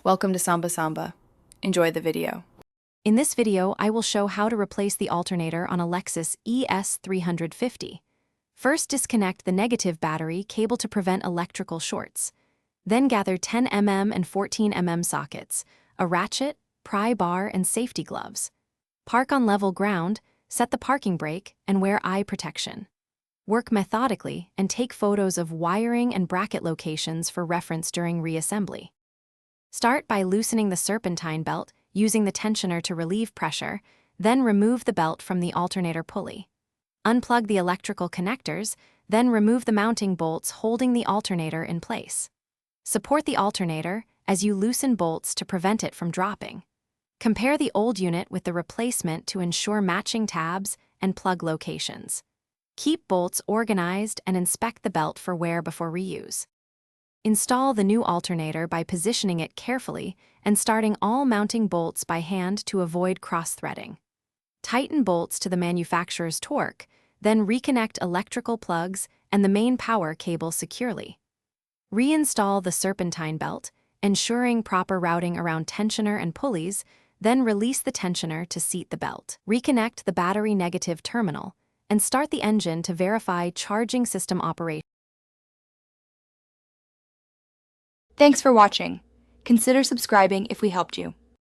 Welcome to Samba Samba. Enjoy the video. In this video, I will show how to replace the alternator on a Lexus ES 350. First, disconnect the negative battery cable to prevent electrical shorts. Then gather 10 mm and 14 mm sockets, a ratchet, pry bar, and safety gloves. Park on level ground, set the parking brake, and wear eye protection. Work methodically and take photos of wiring and bracket locations for reference during reassembly. Start by loosening the serpentine belt using the tensioner to relieve pressure, then remove the belt from the alternator pulley. Unplug the electrical connectors, then remove the mounting bolts holding the alternator in place. Support the alternator as you loosen bolts to prevent it from dropping. Compare the old unit with the replacement to ensure matching tabs and plug locations. Keep bolts organized and inspect the belt for wear before reuse. Install the new alternator by positioning it carefully and starting all mounting bolts by hand to avoid cross-threading. Tighten bolts to the manufacturer's torque, then reconnect electrical plugs and the main power cable securely. Reinstall the serpentine belt, ensuring proper routing around tensioner and pulleys, then release the tensioner to seat the belt. Reconnect the battery negative terminal and start the engine to verify charging system operation. Thanks for watching. Consider subscribing if we helped you.